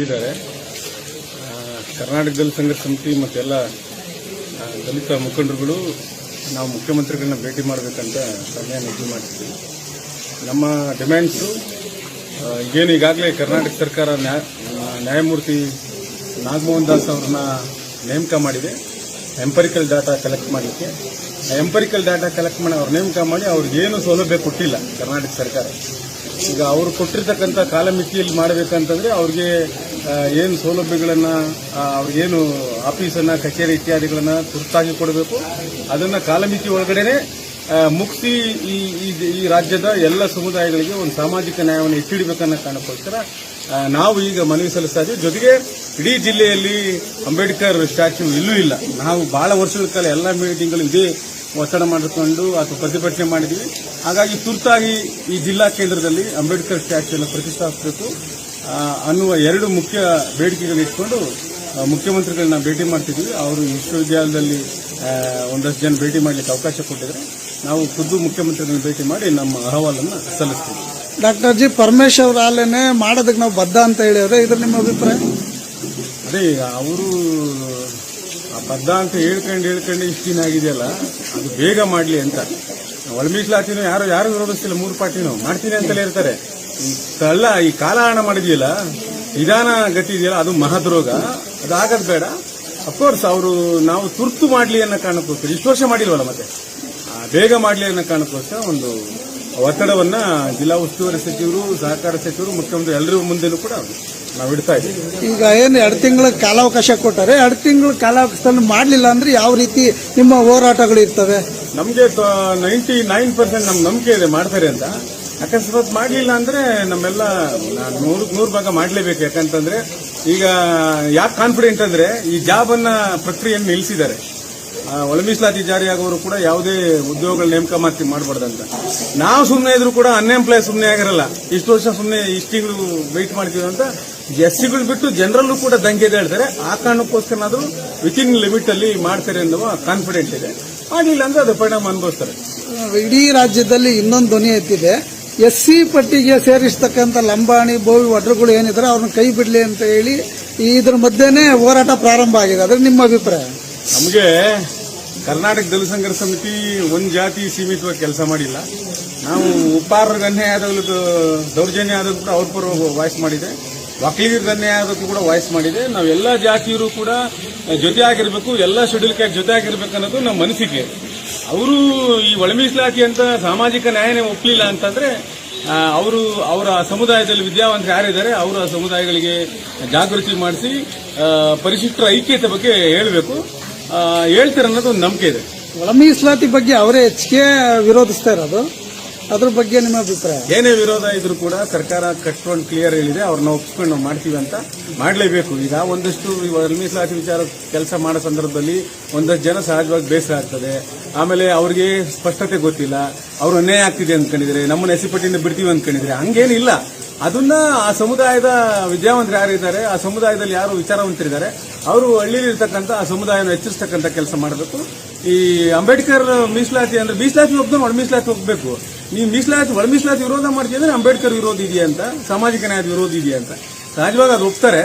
ಇದ್ದಾರೆ. ಕರ್ನಾಟಕ ದಲಿತ ಸಂಘರ್ಷ ಸಮಿತಿ ಮತ್ತೆಲ್ಲ ದಲಿತ ಮುಖಂಡರುಗಳು ನಾವು ಮುಖ್ಯಮಂತ್ರಿಗಳನ್ನ ಭೇಟಿ ಮಾಡಬೇಕಂತ ಸಮಯ ನಿಗದಿ ಮಾಡಿದ್ವಿ. ನಮ್ಮ ಡಿಮ್ಯಾಂಡ್ಸು ಏನು ಈಗಾಗಲೇ ಕರ್ನಾಟಕ ಸರ್ಕಾರ ನ್ಯಾಯಮೂರ್ತಿ ನಾಗಮೋಹನ್ ದಾಸ್ ಅವ್ರನ್ನ ನೇಮಕ ಮಾಡಿದೆ ಎಂಪರಿಕಲ್ ಡಾಟಾ ಕಲೆಕ್ಟ್ ಮಾಡಲಿಕ್ಕೆ. ಎಂಪರಿಕಲ್ ಡಾಟಾ ಕಲೆಕ್ಟ್ ಮಾಡಿ ಅವ್ರು ನೇಮಕ ಮಾಡಿ ಅವ್ರಿಗೇನು ಸೌಲಭ್ಯ ಕೊಟ್ಟಿಲ್ಲ ಕರ್ನಾಟಕ ಸರ್ಕಾರ. ಈಗ ಅವರು ಕೊಟ್ಟಿರ್ತಕ್ಕಂಥ ಕಾಲಮಿತಿಯಲ್ಲಿ ಮಾಡಬೇಕಂತಂದ್ರೆ ಅವ್ರಿಗೆ ಏನು ಸೌಲಭ್ಯಗಳನ್ನು ಅವ್ರಿಗೇನು ಆಫೀಸನ್ನು ಕಚೇರಿ ಇತ್ಯಾದಿಗಳನ್ನ ತುರ್ತಾಗಿ ಕೊಡಬೇಕು. ಅದನ್ನು ಕಾಲಮಿತಿ ಒಳಗಡೆನೆ ಮುಗಿಸಿ ಈ ರಾಜ್ಯದ ಎಲ್ಲ ಸಮುದಾಯಗಳಿಗೆ ಒಂದು ಸಾಮಾಜಿಕ ನ್ಯಾಯವನ್ನು ಎತ್ತಿಡಬೇಕನ್ನೋ ಕಾರಣಕ್ಕೋಸ್ಕರ ನಾವು ಈಗ ಮನವಿ ಸಲ್ಲಿಸ್ತಾ ಇದ್ದೀವಿ. ಜೊತೆಗೆ ಇಡೀ ಜಿಲ್ಲೆಯಲ್ಲಿ ಅಂಬೇಡ್ಕರ್ ಸ್ಟ್ಯಾಚ್ಯೂ ಇಲ್ಲೂ ಇಲ್ಲ. ನಾವು ಬಹಳ ವರ್ಷಗಳ ಕಾಲ ಎಲ್ಲ ಮೀಟಿಂಗ್ಗಳು ಇದೇ ಒತ್ತಡ ಮಾಡಿಕೊಂಡು ಅಥವಾ ಪ್ರತಿಭಟನೆ ಮಾಡಿದ್ವಿ. ಹಾಗಾಗಿ ತುರ್ತಾಗಿ ಈ ಜಿಲ್ಲಾ ಕೇಂದ್ರದಲ್ಲಿ ಅಂಬೇಡ್ಕರ್ ಸ್ಟ್ಯಾಚ್ಯೂವನ್ನು ಪ್ರತಿಷ್ಠಾಪಿಸಬೇಕು ಅನ್ನುವ ಎರಡು ಮುಖ್ಯ ಬೇಡಿಕೆಗಳು ಇಟ್ಕೊಂಡು ಮುಖ್ಯಮಂತ್ರಿಗಳನ್ನ ಭೇಟಿ ಮಾಡ್ತಿದ್ವಿ. ಅವರು ವಿಶ್ವವಿದ್ಯಾಲಯದಲ್ಲಿ ಒಂದಷ್ಟು ಜನ ಭೇಟಿ ಮಾಡಲಿಕ್ಕೆ ಅವಕಾಶ ಕೊಟ್ಟಿದ್ರೆ ನಾವು ಖುದ್ದು ಮುಖ್ಯಮಂತ್ರಿಗಳನ್ನ ಭೇಟಿ ಮಾಡಿ ನಮ್ಮ ಅಹವಾಲನ್ನು ಸಲ್ಲಿಸ್ತೀವಿ. ಡಾಕ್ಟರ್ ಜಿ ಪರಮೇಶ್ವರ್ ಆಲನೆ ಮಾಡೋದಕ್ಕೆ ನಾವು ಬದ್ಧ ಅಂತ ಹೇಳಿದ್ರೆ ಇದ್ರ ನಿಮ್ಮ ಅಭಿಪ್ರಾಯ? ಅದೇ ಈಗ ಅವರು ಬದ್ಧ ಅಂತ ಹೇಳ್ಕೊಂಡು ಇಷ್ಟು ದಿನ ಆಗಿದೆಯಲ್ಲ, ಅದು ಬೇಗ ಮಾಡಲಿ ಅಂತ. ಒಳ ಮೀಸಲಾತಿನೂ ಯಾರು ವಿರೋಧಿಸ್ತಿಲ್ಲ, ಮೂರು ಪಾರ್ಟಿನೂ ಮಾಡ್ತೀನಿ ಅಂತಲೇ ಇರ್ತಾರೆ. ಅಲ್ಲ, ಈ ಕಾಲಹರಣ ಮಾಡಿದೆಯಲ್ಲ, ನಿಧಾನ ಗತಿ ಇದೆಯಲ್ಲ, ಅದು ಮಹದ್ರೋಗ. ಅದಾಗದು ಬೇಡ. ಅಫ್ಕೋರ್ಸ್ ಅವರು ನಾವು ತುರ್ತು ಮಾಡಲಿ ಅನ್ನೋ ಕಾರಣಕ್ಕೋಸ್ಕರ ಇಷ್ಟು ವರ್ಷ ಮಾಡಿಲ್ವಲ್ಲ, ಮತ್ತೆ ಬೇಗ ಮಾಡಲಿ ಅನ್ನೋ ಕಾರಣಕ್ಕೋಸ್ಕರ ಒಂದು ಒತ್ತಡವನ್ನ ಜಿಲ್ಲಾ ಉಸ್ತುವಾರಿ ಸಚಿವರು, ಸಹಕಾರ ಸಚಿವರು, ಮುಖ್ಯಮಂತ್ರಿ ಎಲ್ಲರೂ ಮುಂದೆನೂ ಕೂಡ ನಾವು ಇಡ್ತಾ ಇದ್ದೀವಿ. ಈಗ ಏನು 2 ತಿಂಗಳ ಕಾಲಾವಕಾಶ ಕೊಟ್ಟಾರೆ, 2 ತಿಂಗಳ ಕಾಲಾವಕಾಶದಲ್ಲಿ ಮಾಡಲಿಲ್ಲ ಅಂದ್ರೆ ಯಾವ ರೀತಿ ನಿಮ್ಮ ಹೋರಾಟಗಳು ಇರ್ತವೆ? ನಮಗೆ 99% ನಮ್ಮ ನಂಬಿಕೆ ಇದೆ ಮಾಡ್ತಾರೆ ಅಂತ. ಅಕಸ್ಮಾತ್ ಮಾಡಲಿಲ್ಲ ಅಂದ್ರೆ ನಮ್ಮೆಲ್ಲ 100% ಭಾಗ ಮಾಡಲೇಬೇಕು. ಯಾಕಂತಂದ್ರೆ ಈಗ ಯಾಕೆ ಕಾನ್ಫಿಡೆಂಟ್ ಅಂದ್ರೆ ಈ ಜಾಬ್ ಅನ್ನ ಪ್ರಕ್ರಿಯೆಯನ್ನು ನಿಲ್ಲಿಸಿದ್ದಾರೆ. ಒಳ ಮೀಸಲಾತಿ ಜಾರಿಯಾಗೋರು ಕೂಡ ಯಾವುದೇ ಉದ್ಯೋಗಗಳ ನೇಮಕ ಮಾಡಬಾರ್ದಂತ. ನಾವು ಸುಮ್ಮನೆ ಇದ್ರು ಕೂಡ ಅನ್ಎಂಪ್ಲಾಯ್ ಸುಮ್ಮನೆ ಆಗಿರಲ್ಲ. ಇಷ್ಟು ವರ್ಷ ಸುಮ್ಮನೆ ಇಷ್ಟು ತಿಂಗಳು ವೆಯ್ಟ್ ಮಾಡ್ತೀವಿ ಅಂತ ಎಸ್ಸಿಗಳು ಬಿಟ್ಟು ಜನರಲ್ಲೂ ಕೂಡ ದಂಗೆ ಹೇಳ್ತಾರೆ. ಆ ಕಾರಣಕ್ಕೋಸ್ಕರನಾದ್ರೂ ವಿತಿನ್ ಲಿಮಿಟ್ ಅಲ್ಲಿ ಮಾಡ್ತಾರೆ ಅನ್ನುವ ಕಾನ್ಫಿಡೆಂಟ್ ಇದೆ. ಮಾಡಲಿಲ್ಲ ಅಂದ್ರೆ ಅದು ಪರಿಣಾಮ ಅನುಭವಿಸ್ತಾರೆ. ಇಡೀ ರಾಜ್ಯದಲ್ಲಿ ಇನ್ನೊಂದು ಧ್ವನಿ ಎತ್ತಿದೆ, ಎಸ್ಸಿ ಪಟ್ಟಿಗೆ ಸೇರಿಸತಕ್ಕಂಥ ಲಂಬಾಣಿ ಬೋವಿ ವಡ್ರುಗಳು ಏನಿದ್ದಾರೆ ಅವ್ರನ್ನ ಕೈ ಬಿಡಲಿ ಅಂತ ಹೇಳಿ ಇದ್ರ ಮಧ್ಯೆನೇ ಹೋರಾಟ ಪ್ರಾರಂಭ ಆಗಿದೆ. ಅದ್ರ ನಿಮ್ಮ ಅಭಿಪ್ರಾಯ? ನಮಗೆ ಕರ್ನಾಟಕ ದಲಿತ ಸಂಘರ್ಷ ಸಮಿತಿ ಒಂದು ಜಾತಿ ಸೀಮಿತವಾಗಿ ಕೆಲಸ ಮಾಡಿಲ್ಲ. ನಾವು ಉಪ್ಪಾರರಿಗೆ ಅನ್ಯಾಯ ಆದಾಗಲೂ, ದೌರ್ಜನ್ಯ ಆದಾಗಲೂ ಕೂಡ ಅವ್ರ ಪರ ವಾಯ್ಸ್ ಮಾಡಿದೆ. ವಕೀಲರಿಗೆ ಅನ್ಯಾಯ ಆದಕ್ಕೂ ಕೂಡ ವಾಯ್ಸ್ ಮಾಡಿದೆ. ನಾವು ಎಲ್ಲ ಜಾತಿಯರು ಕೂಡ ಜೊತೆ ಆಗಿರಬೇಕು, ಎಲ್ಲ ಶೆಡ್ಯೂಲ್ ಕ್ಯಾಸ್ಟ್ ಜೊತೆ ಆಗಿರ್ಬೇಕು ಅನ್ನೋದು ನಮ್ಮ ಅನಿಸಿಕೆ. ಅವರು ಈ ಒಳ ಮೀಸಲಾತಿ ಅಂತ ಸಾಮಾಜಿಕ ನ್ಯಾಯನೇ ಒಪ್ಪಲಿಲ್ಲ ಅಂತಂದ್ರೆ ಅವರ ಸಮುದಾಯದಲ್ಲಿ ವಿದ್ಯಾವಂತರು ಯಾರಿದ್ದಾರೆ ಅವರ ಸಮುದಾಯಗಳಿಗೆ ಜಾಗೃತಿ ಮಾಡಿಸಿ ಪರಿಶಿಷ್ಟರ ಐಕ್ಯತೆ ಬಗ್ಗೆ ಹೇಳಬೇಕು, ಹೇಳ್ತಾರೆ ಅನ್ನೋದು ಒಂದು ನಂಬಿಕೆ ಇದೆ. ಒಳ ಮೀಸಲಾತಿ ಬಗ್ಗೆ ಅವರೇ ಹೆಚ್ಚಿಗೆ ವಿರೋಧಿಸ್ತಾ ಇರೋದು, ಅದ್ರ ಬಗ್ಗೆ ನಿಮ್ಮ ಅಭಿಪ್ರಾಯ? ಏನೇ ವಿರೋಧ ಇದ್ರೂ ಕೂಡ ಸರ್ಕಾರ ಕಟ್ಕೊಂಡು ಕ್ಲಿಯರ್ ಹೇಳಿದೆ, ಅವ್ರನ್ನ ಒಪ್ಪಿಸ್ಕೊಂಡು ನಾವು ಮಾಡ್ತೀವಿ ಅಂತ ಮಾಡಲೇಬೇಕು. ಈಗ ಒಂದಷ್ಟು ಒಳ ಮೀಸಲಾತಿ ವಿಚಾರ ಕೆಲಸ ಮಾಡೋ ಸಂದರ್ಭದಲ್ಲಿ ಒಂದಷ್ಟು ಜನ ಸಹಜವಾಗಿ ಬೇಸರ ಆಗ್ತದೆ. ಆಮೇಲೆ ಅವ್ರಿಗೆ ಸ್ಪಷ್ಟತೆ ಗೊತ್ತಿಲ್ಲ, ಅವ್ರು ಅನ್ಯಾಯ ಆಗ್ತಿದೆ ಅಂದ್ಕೊಂಡಿದ್ರೆ, ನಮ್ಮನ್ನ ಎಸ್ಸಿ ಪಟ್ಟಿಯಿಂದ ಬಿಡ್ತೀವಿ ಅಂದ್ಕೊಂಡಿದ್ರೆ. ಹಂಗೇನಿಲ್ಲ. ಅದನ್ನ ಆ ಸಮುದಾಯದ ವಿದ್ಯಾವಂತರು ಯಾರಿದ್ದಾರೆ, ಆ ಸಮುದಾಯದಲ್ಲಿ ಯಾರು ವಿಚಾರವಂತರಿದ್ದಾರೆ, ಅವರು ಹಳ್ಳಿಲಿರ್ತಕ್ಕಂಥ ಆ ಸಮುದಾಯವನ್ನು ಹೆಚ್ಚಿಸ್ತಕ್ಕಂಥ ಕೆಲಸ ಮಾಡಬೇಕು. ಈ ಅಂಬೇಡ್ಕರ್ ಮೀಸಲಾತಿ ಅಂದ್ರೆ ಮೀಸಲಾತಿ ಒಪ್ಪಿದ್ರೆ ಒಳ ಮೀಸಲಾತಿ ಹೋಗ್ಬೇಕು. ನೀವು ಒಳ ಮೀಸಲಾತಿ ವಿರೋಧ ಮಾಡ್ತಿದ್ರೆ ಅಂಬೇಡ್ಕರ್ ವಿರೋಧ ಇದೆಯಾ ಅಂತ, ಸಾಮಾಜಿಕ ನ್ಯಾಯದ ವಿರೋಧ ಇದೆಯಾ ಅಂತ ಸಹಜವಾಗಿ ಅದು ಒಪ್ತಾರೆ.